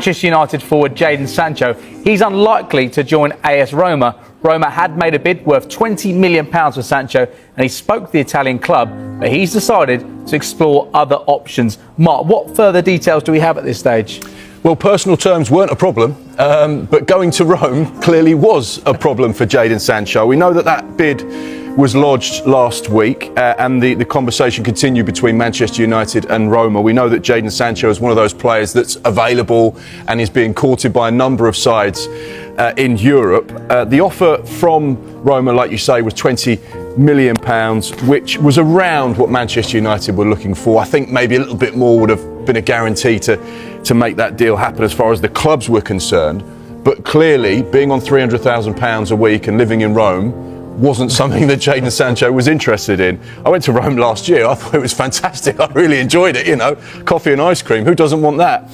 Manchester United forward Jadon Sancho, he's unlikely to join AS Roma. Roma had made a bid worth £20 million for Sancho, and he spoke to the Italian club, but he's decided to explore other options. Mark, what further details do we have at this stage? Well, personal terms weren't a problem, but going to Rome clearly was a problem for Jadon Sancho. We know that bid was lodged last week, and the conversation continued between Manchester United and Roma. We know that Jadon Sancho is one of those players that's available and is being courted by a number of sides in Europe. The offer from Roma, like you say, was £20 million, which was around what Manchester United were looking for. I think maybe a little bit more would have been a guarantee to make that deal happen as far as the clubs were concerned. But clearly, being on £300,000 a week and living in Rome wasn't something that Jadon Sancho was interested in. I went to Rome last year. I thought it was fantastic. I really enjoyed it, coffee and ice cream. Who doesn't want that?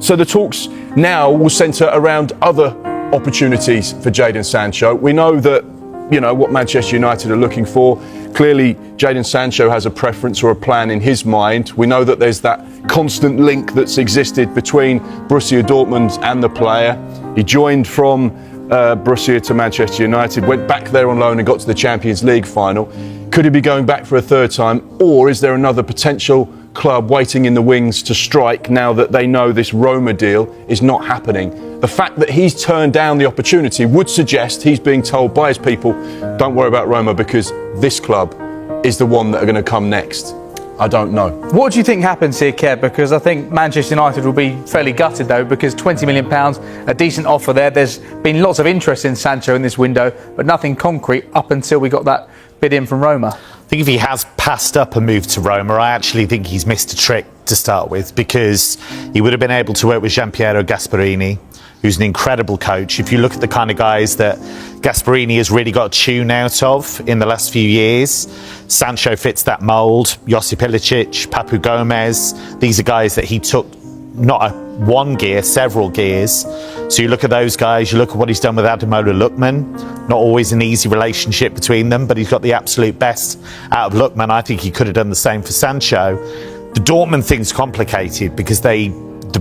So the talks now will centre around other opportunities for Jadon Sancho. We know that, what Manchester United are looking for. Clearly, Jadon Sancho has a preference or a plan in his mind. We know that there's that constant link that's existed between Borussia Dortmund and the player. He joined from Borussia to Manchester United, went back there on loan and got to the Champions League final. Could he be going back for a third time, or is there another potential club waiting in the wings to strike now that they know this Roma deal is not happening? The fact that he's turned down the opportunity would suggest he's being told by his people, don't worry about Roma because this club is the one that are going to come next. I don't know. What do you think happens here, Kev? Because I think Manchester United will be fairly gutted, though, because £20 million, a decent offer there. There's been lots of interest in Sancho in this window, but nothing concrete up until we got that bid in from Roma. I think if he has passed up a move to Roma, I actually think he's missed a trick to start with, because he would have been able to work with Gianpiero Gasperini, who's an incredible coach. If you look at the kind of guys that Gasperini has really got a tune out of in the last few years, Sancho fits that mould. Josip Ilicic, Papu Gomez, these are guys that he took not one gear, several gears. So you look at those guys, you look at what he's done with Ademola Lookman. Not always an easy relationship between them, but he's got the absolute best out of Lookman. I think he could have done the same for Sancho. The Dortmund thing's complicated because the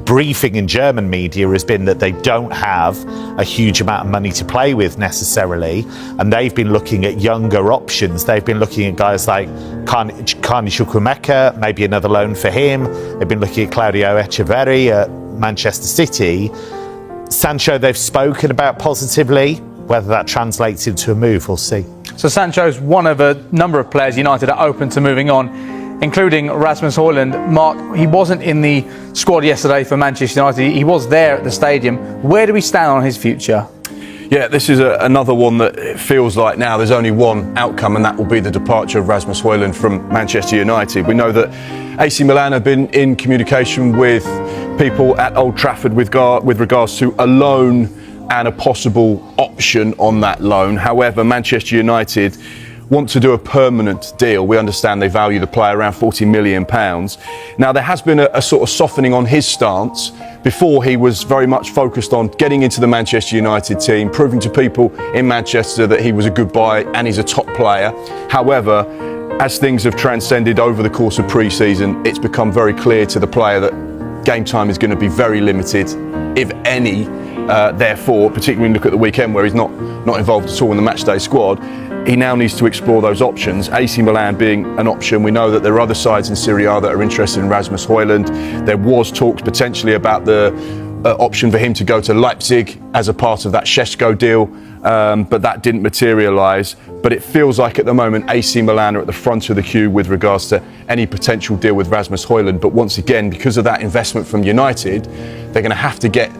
briefing in German media has been that they don't have a huge amount of money to play with necessarily, and they've been looking at younger options. They've been looking at guys like Carni Chukwuemeka, maybe another loan for him. They've been looking at Claudio Echeverri at Manchester City. Sancho, they've spoken about positively. Whether that translates into a move, we'll see. So Sancho's one of a number of players United are open to moving on, including Rasmus Hojlund. Mark, he wasn't in the squad yesterday for Manchester United. He was there at the stadium. Where do we stand on his future? Yeah, this is another one that it feels like now there's only one outcome, and that will be the departure of Rasmus Hojlund from Manchester United. We know that AC Milan have been in communication with people at Old Trafford with regards to a loan and a possible option on that loan. However, Manchester United want to do a permanent deal. We understand they value the player around £40 million. Now, there has been a sort of softening on his stance. Before, he was very much focused on getting into the Manchester United team, proving to people in Manchester that he was a good buy and he's a top player. However, as things have transcended over the course of pre-season, it's become very clear to the player that game time is going to be very limited, if any. Therefore, particularly when you look at the weekend where he's not involved at all in the matchday squad, he now needs to explore those options. AC Milan being an option. We know that there are other sides in Serie A that are interested in Rasmus Hojlund. There was talks potentially about the option for him to go to Leipzig as a part of that Šeško deal, but that didn't materialise. But it feels like at the moment AC Milan are at the front of the queue with regards to any potential deal with Rasmus Hojlund. But once again, because of that investment from United, they're going to have to get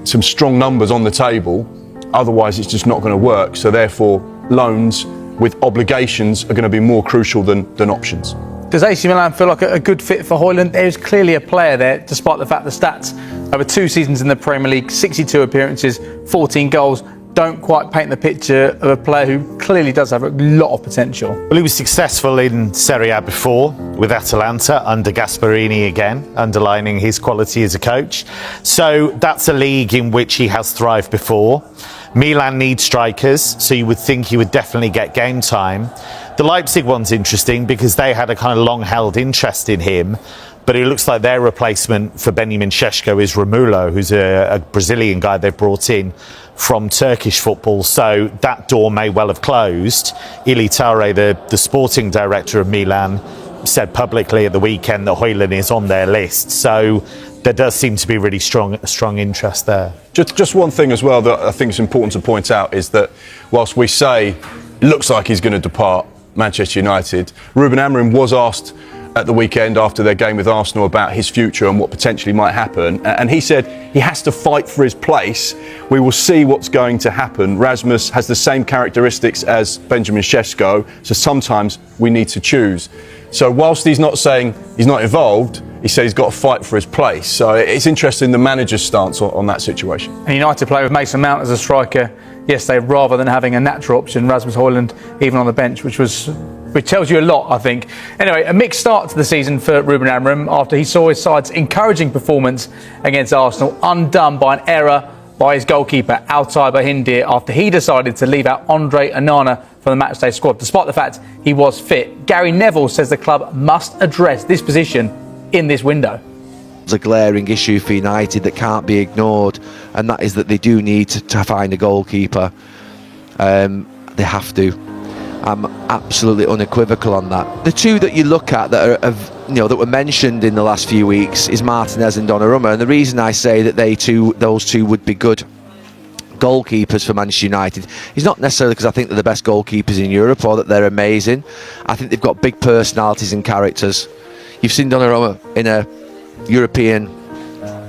some strong numbers on the table. Otherwise, it's just not going to work. So therefore, loans with obligations are going to be more crucial than options. Does AC Milan feel like a good fit for Højlund? There's clearly a player there, despite the fact the stats over 2 seasons in the Premier League, 62 appearances, 14 goals, don't quite paint the picture of a player who clearly does have a lot of potential. Well, he was successful in Serie A before with Atalanta under Gasperini again, underlining his quality as a coach. So that's a league in which he has thrived before. Milan need strikers, so you would think he would definitely get game time. The Leipzig one's interesting because they had a kind of long-held interest in him, But it looks like their replacement for Benjamin Šeško is Romulo, who's a Brazilian guy they've brought in from Turkish football. So that door may well have closed. Ili Tare, the sporting director of Milan, said publicly at the weekend that Højlund is on their list. So there does seem to be really strong interest there. Just one thing as well that I think is important to point out is that whilst we say it looks like he's going to depart Manchester United, Ruben Amorim was asked at the weekend after their game with Arsenal about his future and what potentially might happen, and he said he has to fight for his place. We will see what's going to happen. Rasmus has the same characteristics as Benjamin Šeško, so sometimes we need to choose. So whilst he's not saying he's not involved, he said he's got to fight for his place. So it's interesting the manager's stance on that situation. And United play with Mason Mount as a striker yesterday rather than having a natural option, Rasmus Hojlund, even on the bench, which tells you a lot, I think. Anyway, a mixed start to the season for Ruben Amorim after he saw his side's encouraging performance against Arsenal undone by an error by his goalkeeper, Altay Bayındır, after he decided to leave out Andre Onana from the matchday squad, despite the fact he was fit. Gary Neville says the club must address this position in this window. There's a glaring issue for United that can't be ignored, and that is that they do need to find a goalkeeper. They have to. I'm absolutely unequivocal on that. The two that you look at that that were mentioned in the last few weeks is Martinez and Donnarumma, and the reason I say that those two would be good goalkeepers for Manchester United is not necessarily because I think they're the best goalkeepers in Europe or that they're amazing. I think they've got big personalities and characters. You've seen Donnarumma in a European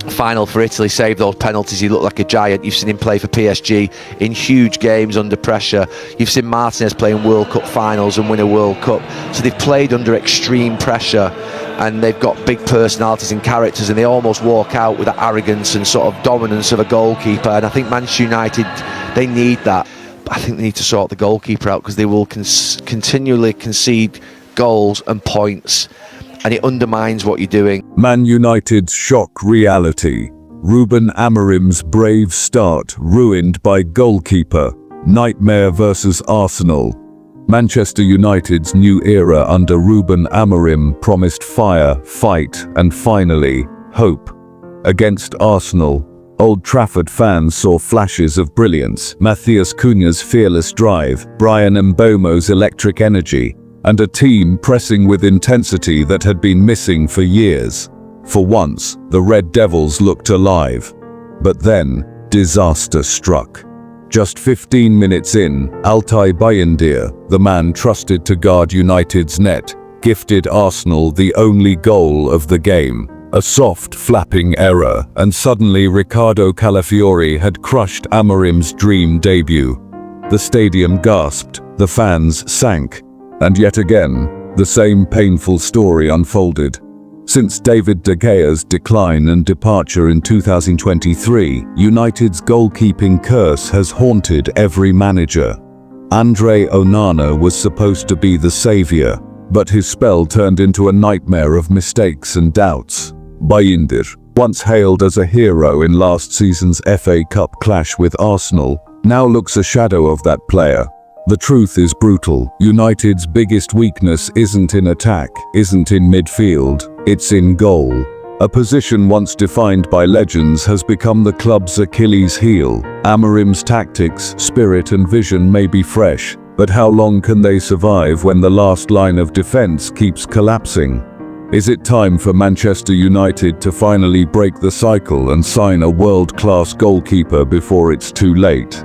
final for Italy save those penalties. He looked like a giant. You've seen him play for PSG in huge games under pressure. You've seen Martinez play in World Cup finals and win a World Cup. So they've played under extreme pressure, and they've got big personalities and characters, and they almost walk out with that arrogance and sort of dominance of a goalkeeper. And I think Manchester United, they need that. But I think they need to sort the goalkeeper out, because they will continually concede goals and points, and it undermines what you're doing. Man United's shock reality. Ruben Amorim's brave start ruined by goalkeeper. Nightmare versus Arsenal. Manchester United's new era under Ruben Amorim promised fire, fight, and finally, hope. Against Arsenal, Old Trafford fans saw flashes of brilliance. Matheus Cunha's fearless drive, Brian Mbeumo's electric energy, and a team pressing with intensity that had been missing for years. For once, the Red Devils looked alive. But then, disaster struck. Just 15 minutes in, Altay Bayındır, the man trusted to guard United's net, gifted Arsenal the only goal of the game. A soft, flapping error, and suddenly Riccardo Calafiori had crushed Amorim's dream debut. The stadium gasped, the fans sank, and yet again, the same painful story unfolded. Since David De Gea's decline and departure in 2023, United's goalkeeping curse has haunted every manager. Andre Onana was supposed to be the savior, but his spell turned into a nightmare of mistakes and doubts. Bayındır, once hailed as a hero in last season's FA Cup clash with Arsenal, now looks a shadow of that player. The truth is brutal. United's biggest weakness isn't in attack, isn't in midfield, it's in goal. A position once defined by legends has become the club's Achilles heel. Amorim's tactics, spirit and vision may be fresh, but how long can they survive when the last line of defense keeps collapsing? Is it time for Manchester United to finally break the cycle and sign a world-class goalkeeper before it's too late?